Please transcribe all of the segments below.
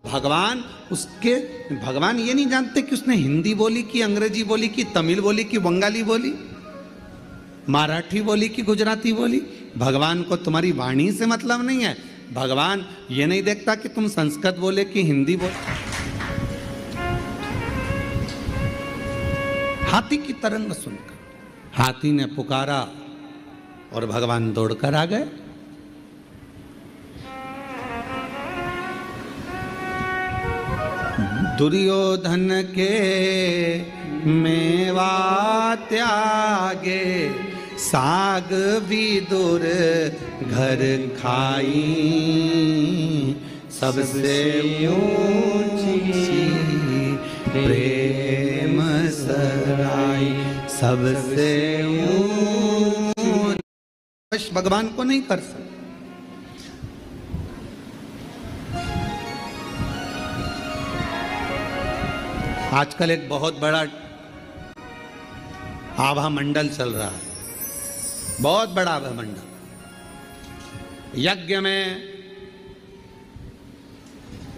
भगवान उसके भगवान ये नहीं जानते कि उसने हिंदी बोली कि अंग्रेजी बोली कि तमिल बोली कि बंगाली बोली, मराठी बोली कि गुजराती बोली। भगवान को तुम्हारी वाणी से मतलब नहीं है। भगवान ये नहीं देखता कि तुम संस्कृत बोले कि हिंदी बोले। हाथी की तरंग सुनकर हाथी ने पुकारा और भगवान दौड़कर आ गए। दुर्योधन के मेवा त्यागे, साग विदुर घर खाई, सबसे ऊंची प्रेम सराई, सबसे ऊंची भगवान को नहीं कर सकते। आजकल एक बहुत बड़ा आभा मंडल चल रहा है, बहुत बड़ा आभा मंडल। यज्ञ में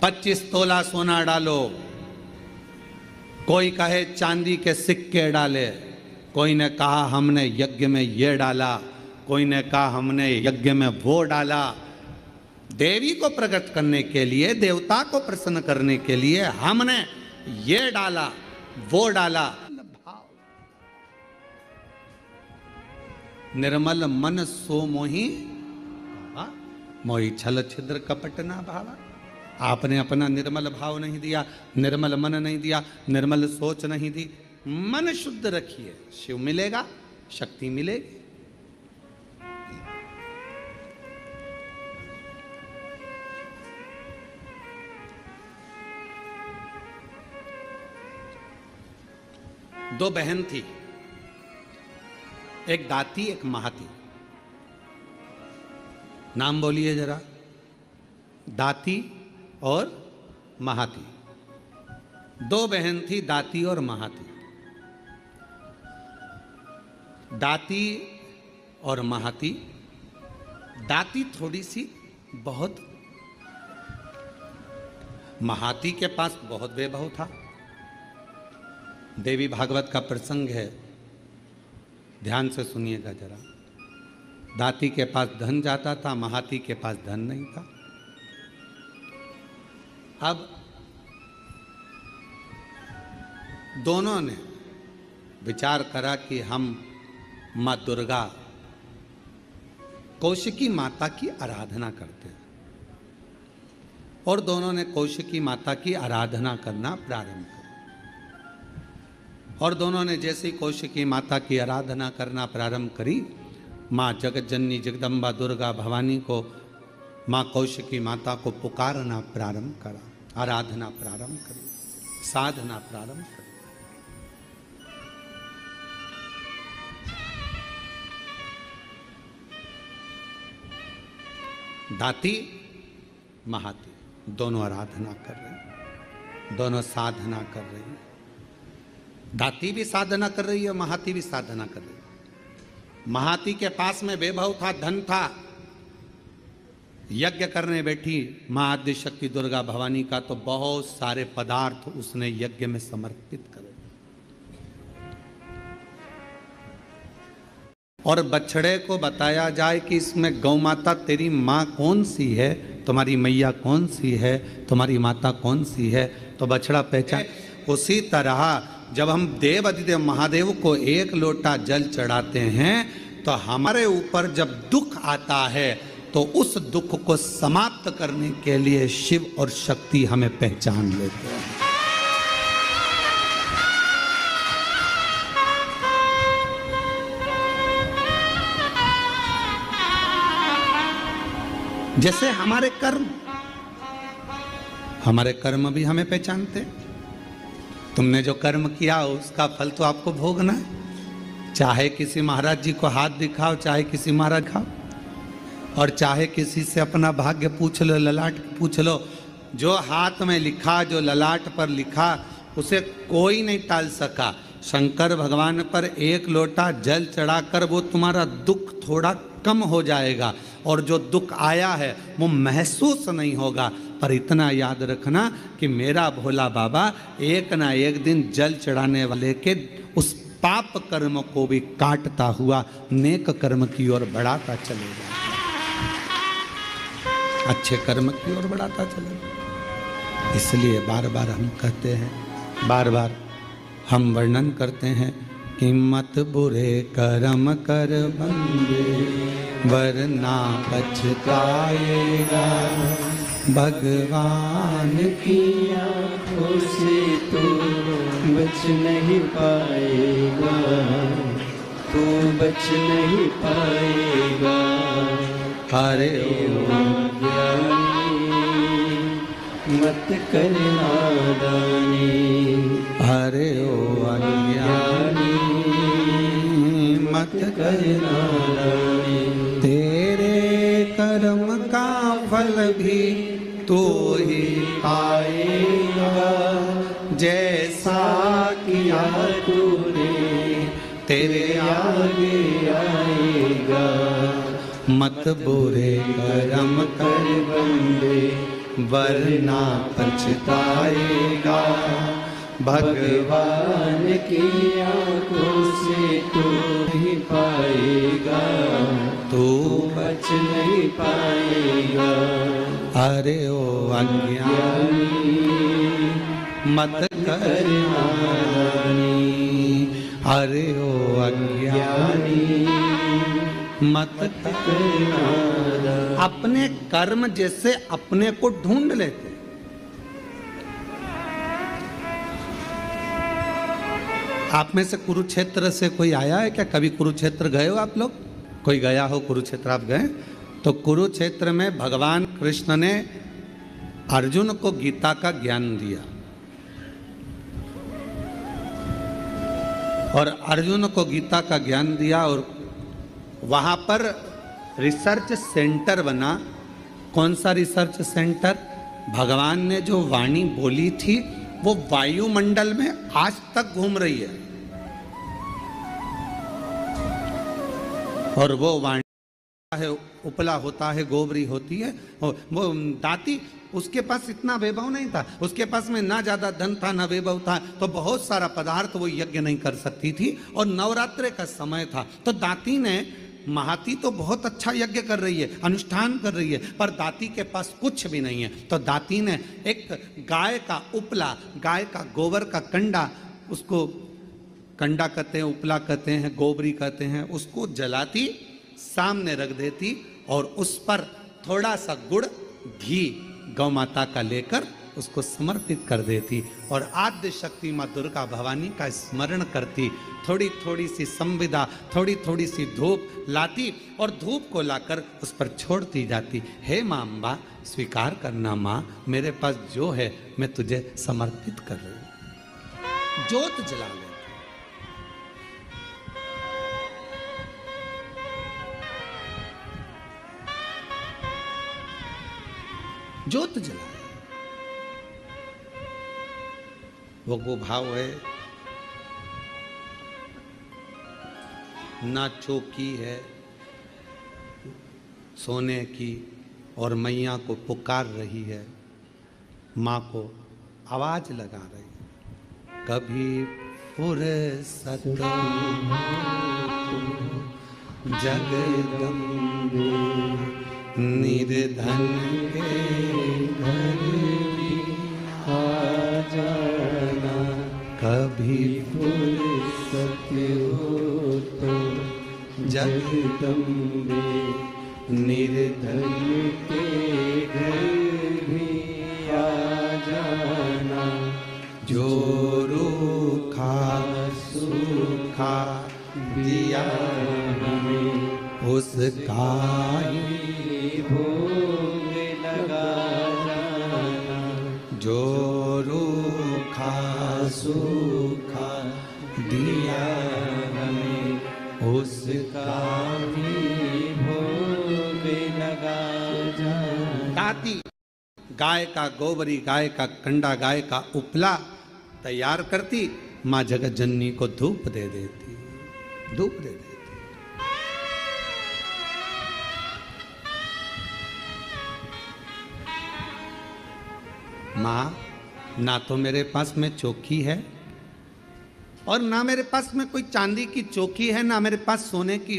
25 तोला सोना डालो, कोई कहे चांदी के सिक्के डाले, कोई ने कहा हमने यज्ञ में ये डाला, कोई ने कहा हमने यज्ञ में वो डाला। देवी को प्रकट करने के लिए, देवता को प्रसन्न करने के लिए हमने ये डाला वो डाला। निर्मल मन सो मोही मोही छल छिद्र कपट ना भावा। आपने अपना निर्मल भाव नहीं दिया, निर्मल मन नहीं दिया, निर्मल सोच नहीं दी। मन शुद्ध रखिए, शिव मिलेगा, शक्ति मिलेगी। दो बहन थी, एक दाती एक महाती। नाम बोलिए जरा, दाती और महाती। दो बहन थी, दाती और महाती। दाती और महाती। दाती थोड़ी सी बहुत, महाती के पास बहुत वैभव था। देवी भागवत का प्रसंग है, ध्यान से सुनिएगा जरा। दाती के पास धन जाता था, महाती के पास धन नहीं था। अब दोनों ने विचार करा कि हम माँ दुर्गा कौशिकी माता की आराधना करते हैं, और दोनों ने कौशिकी माता की आराधना करना प्रारंभ किया। और दोनों ने जैसे ही कौशिकी माता की आराधना करना प्रारंभ करी, माँ जगतजननी जगदम्बा दुर्गा भवानी को, माँ कौशिकी माता को पुकारना प्रारंभ करा, आराधना प्रारंभ करी, साधना प्रारंभ करी। दाती महाती दोनों आराधना कर रहे हैं, दोनों साधना कर रहे हैं। दाती भी साधना कर रही है, महाती भी साधना कर रही है। महाती के पास में वैभव था, धन था। यज्ञ करने बैठी माँ आद्य शक्ति दुर्गा भवानी का तो बहुत सारे पदार्थ उसने यज्ञ में समर्पित करे। और बछड़े को बताया जाए कि इसमें गौ माता तेरी माँ कौन सी है, तुम्हारी मैया कौन सी है, तुम्हारी माता कौन सी है, तो बछड़ा पहचान। उसी तरह जब हम देव अधिदेव महादेव को एक लोटा जल चढ़ाते हैं, तो हमारे ऊपर जब दुख आता है तो उस दुख को समाप्त करने के लिए शिव और शक्ति हमें पहचान लेते हैं। जैसे हमारे कर्म भी हमें पहचानते। तुमने जो कर्म किया उसका फल तो आपको भोगना है। चाहे किसी महाराज जी को हाथ दिखाओ, चाहे किसी महाराज खाओ, और चाहे किसी से अपना भाग्य पूछ लो, ललाट पूछ लो। जो हाथ में लिखा, जो ललाट पर लिखा, उसे कोई नहीं टाल सका। शंकर भगवान पर एक लोटा जल चढ़ाकर वो तुम्हारा दुख थोड़ा कम हो जाएगा, और जो दुख आया है वो महसूस नहीं होगा। पर इतना याद रखना कि मेरा भोला बाबा एक ना एक दिन जल चढ़ाने वाले के उस पाप कर्म को भी काटता हुआ नेक कर्म की ओर बढ़ाता चलेगा, अच्छे कर्म की ओर बढ़ाता चलेगा। इसलिए बार बार हम कहते हैं, बार बार हम वर्णन करते हैं कि मत बुरे कर्म कर बंदे वरना पछताएगा, भगवान की आँखों से तू बच नहीं पाएगा, तू बच नहीं पाएगा। हरे मत कर नादानी, हरे ओ अज्ञानी मत कर नादानी। तेरे कर्म का फल भी तू ही पाएगा, जैसा किया तूने तेरे आगे आएगा। मत बुरे कर्म कर बंदे वरना पछताएगा, भगवान की आँखों से तू नहीं पाएगा, तू बच नहीं पाएगा। अरे ओ अज्ञानी मत कर नादानी, अरे ओ अज्ञानी मत कर नादानी। अपने कर्म जैसे अपने को ढूंढ लेते। आप में से कुरुक्षेत्र से कोई आया है क्या? कभी कुरुक्षेत्र गए हो आप लोग? कोई गया हो कुरुक्षेत्र? आप गए? तो कुरुक्षेत्र में भगवान कृष्ण ने अर्जुन को गीता का ज्ञान दिया और अर्जुन को गीता का ज्ञान दिया और वहां पर रिसर्च सेंटर बना। कौन सा रिसर्च सेंटर? भगवान ने जो वाणी बोली थी वो वायुमंडल में आज तक घूम रही है और वो वाणी है, उपला होता है, गोबरी होती है। वो दाती, उसके पास इतना वैभव नहीं था, उसके पास में ना ज्यादा धन था ना वैभव था, तो बहुत सारा पदार्थ वो यज्ञ नहीं कर सकती थी और नवरात्रि का समय था। तो दाती ने, महाती तो बहुत अच्छा यज्ञ कर रही है, अनुष्ठान कर रही है, पर दाती के पास कुछ भी नहीं है। तो दाती ने एक गाय का उपला, गाय का गोबर का कंडा, उसको कंडा कहते हैं, उपला कहते हैं, गोबरी कहते हैं, उसको जलाती, सामने रख देती और उस पर थोड़ा सा गुड़ घी गौ माता का लेकर उसको समर्पित कर देती और आद्य शक्ति माँ दुर्गा भवानी का स्मरण करती। थोड़ी थोड़ी सी संविदा, थोड़ी थोड़ी सी धूप लाती और धूप को लाकर उस पर छोड़ती जाती। हे माँ अम्बा, स्वीकार करना माँ, मेरे पास जो है मैं तुझे समर्पित कर रही हूँ। ज्योत जला ले। ज्योत जला, वो भाव है। ना चौकी है सोने की और मैया को पुकार रही है, माँ को आवाज लगा रही है। कभी फुर्सत जगदम्बे निर्धन के घर भी आ जाना, कभी फुर्सत हो तो जगदम्बे निर्धन के घर भी आ जाना। जो रूखा सूखा दिया हमें उसका ही भोग लगा जाना। जो रूखा सूखा दिया हमें उसका भी भोग लगा जाना। दाती गाय का गोबरी, गाय का कंडा, गाय का उपला तैयार करती, माँ जगत जननी को धूप दे देती, धूप दे देती। माँ, ना तो मेरे पास में चौकी है और ना मेरे पास में कोई चांदी की चौकी है, ना मेरे पास सोने की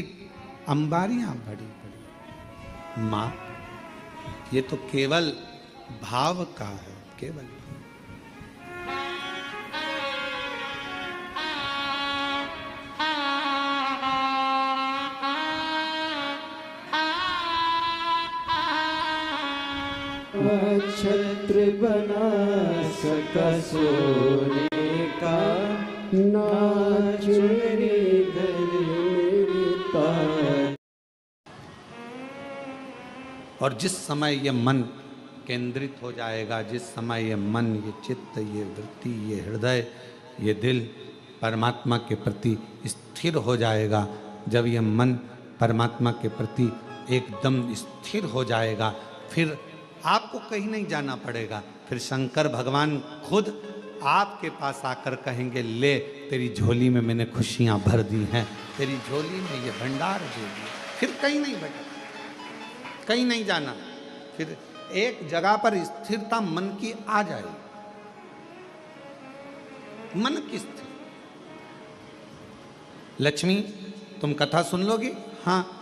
अंबारियां बड़ी बड़ी। माँ, ये तो केवल भाव का है, केवल। छत्र बना सका सोने का, नाच मेरे धरता। और जिस समय ये मन केंद्रित हो जाएगा, जिस समय ये मन, ये चित्त, ये वृत्ति, ये हृदय, ये दिल परमात्मा के प्रति स्थिर हो जाएगा, जब ये मन परमात्मा के प्रति एकदम स्थिर हो जाएगा, फिर आपको कहीं नहीं जाना पड़ेगा। फिर शंकर भगवान खुद आपके पास आकर कहेंगे, ले तेरी झोली में मैंने खुशियां भर दी हैं, तेरी झोली में ये भंडार दे दिया। फिर कहीं नहीं भटकना, कहीं नहीं जाना, फिर एक जगह पर स्थिरता मन की आ जाएगी। मन की स्थिर। लक्ष्मी, तुम कथा सुन लोगी? हाँ,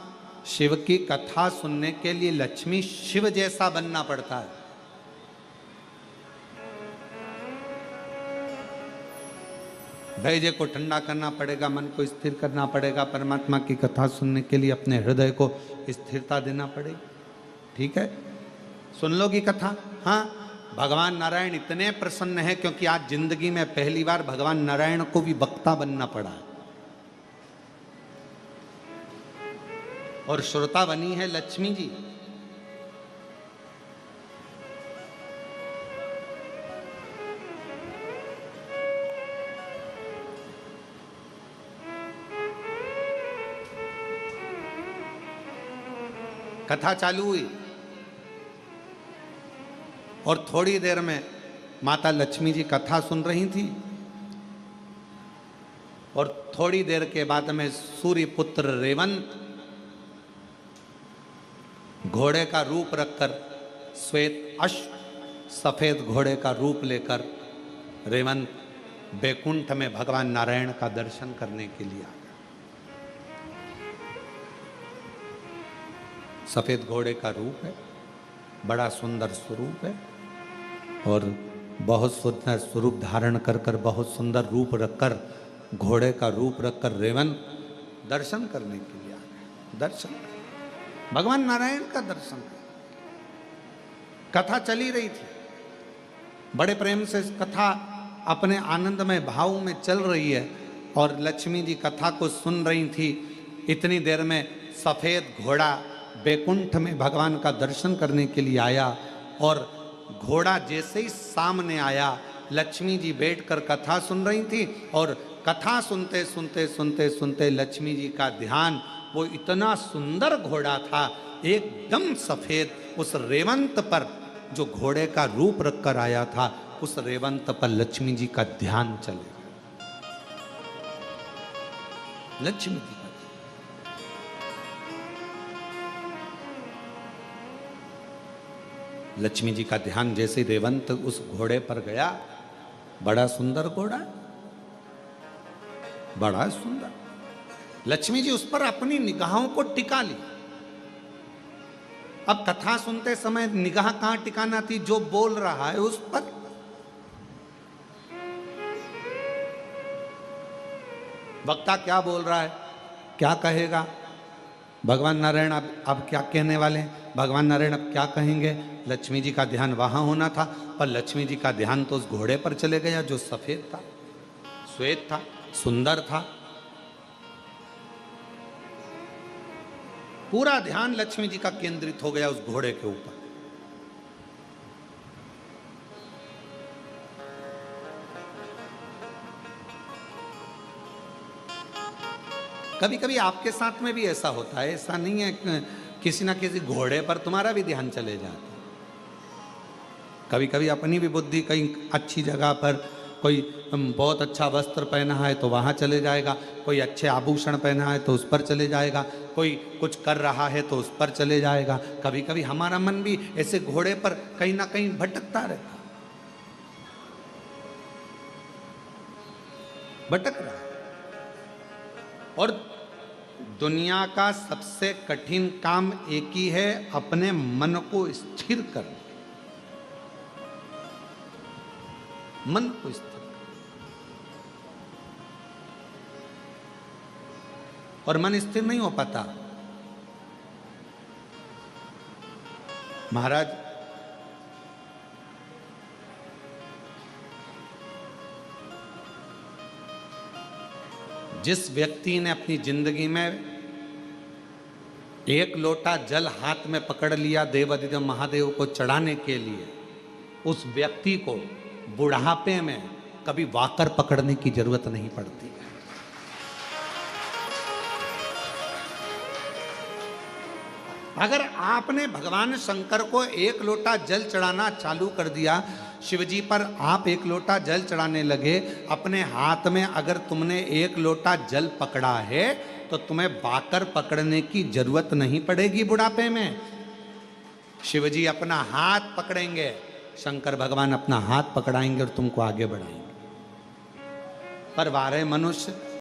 शिव की कथा सुनने के लिए लक्ष्मी शिव जैसा बनना पड़ता है। धैर्य को ठंडा करना पड़ेगा, मन को स्थिर करना पड़ेगा, परमात्मा की कथा सुनने के लिए अपने हृदय को स्थिरता देना पड़ेगी। ठीक है, सुन लोगी कथा? हाँ, भगवान नारायण इतने प्रसन्न है क्योंकि आज जिंदगी में पहली बार भगवान नारायण को भी वक्ता बनना पड़ा है। और श्रोता बनी है लक्ष्मी जी। कथा चालू हुई और थोड़ी देर में माता लक्ष्मी जी कथा सुन रही थी और थोड़ी देर के बाद में सूर्य पुत्र रेवंत घोड़े का रूप रखकर, श्वेत अश्व सफेद घोड़े का रूप लेकर रेवंत बैकुंठ में भगवान नारायण का दर्शन करने के लिए आ गया। सफेद घोड़े का रूप है, बड़ा सुंदर स्वरूप है और बहुत सुंदर स्वरूप धारण कर कर, बहुत सुंदर रूप रखकर, घोड़े का रूप रखकर रेवंत दर्शन करने के लिए आ गए। दर्शन, भगवान नारायण का दर्शन। कथा चली रही थी, बड़े प्रेम से कथा अपने आनंदमय भाव में चल रही है और लक्ष्मी जी कथा को सुन रही थी। इतनी देर में सफेद घोड़ा बैकुंठ में भगवान का दर्शन करने के लिए आया और घोड़ा जैसे ही सामने आया, लक्ष्मी जी बैठकर कथा सुन रही थी और कथा सुनते सुनते सुनते सुनते लक्ष्मी जी का ध्यान, वो इतना सुंदर घोड़ा था, एकदम सफेद, उस रेवंत पर जो घोड़े का रूप रखकर आया था, उस रेवंत पर लक्ष्मी जी का ध्यान चले गया। लक्ष्मी जी का, लक्ष्मी जी का ध्यान जैसे रेवंत उस घोड़े पर गया, बड़ा सुंदर घोड़ा, बड़ा सुंदर। लक्ष्मी जी उस पर अपनी निगाहों को टिका ली। अब कथा सुनते समय निगाह कहां टिकाना थी? जो बोल रहा है उस पर। वक्ता क्या बोल रहा है, क्या कहेगा? भगवान नारायण अब क्या कहने वाले हैं? भगवान नारायण अब क्या कहेंगे? लक्ष्मी जी का ध्यान वहां होना था, पर लक्ष्मी जी का ध्यान तो उस घोड़े पर चले गया जो सफेद था, श्वेत था, सुंदर था। पूरा ध्यान लक्ष्मी जी का केंद्रित हो गया उस घोड़े के ऊपर। कभी कभी आपके साथ में भी ऐसा होता है, ऐसा नहीं है, किसी ना किसी घोड़े पर तुम्हारा भी ध्यान चले जाता है। कभी कभी अपनी भी बुद्धि कहीं अच्छी जगह पर, कोई बहुत अच्छा वस्त्र पहना है तो वहाँ चले जाएगा, कोई अच्छे आभूषण पहना है तो उस पर चले जाएगा, कोई कुछ कर रहा है तो उस पर चले जाएगा। कभी कभी हमारा मन भी ऐसे घोड़े पर कहीं ना कहीं भटकता रहता। भटक रहा है। और दुनिया का सबसे कठिन काम एक ही है, अपने मन को स्थिर करना। मन को स्थिर करना। और मन स्थिर नहीं हो पाता। महाराज जिस व्यक्ति ने अपनी जिंदगी में एक लोटा जल हाथ में पकड़ लिया देवाधिदेव महादेव को चढ़ाने के लिए, उस व्यक्ति को बुढ़ापे में कभी वाकर पकड़ने की जरूरत नहीं पड़ती। अगर आपने भगवान शंकर को एक लोटा जल चढ़ाना चालू कर दिया, शिवजी पर आप एक लोटा जल चढ़ाने लगे, अपने हाथ में अगर तुमने एक लोटा जल पकड़ा है तो तुम्हें बाकर पकड़ने की जरूरत नहीं पड़ेगी बुढ़ापे में। शिवजी अपना हाथ पकड़ेंगे, शंकर भगवान अपना हाथ पकड़ाएंगे और तुमको आगे बढ़ाएंगे। पर वारे मनुष्य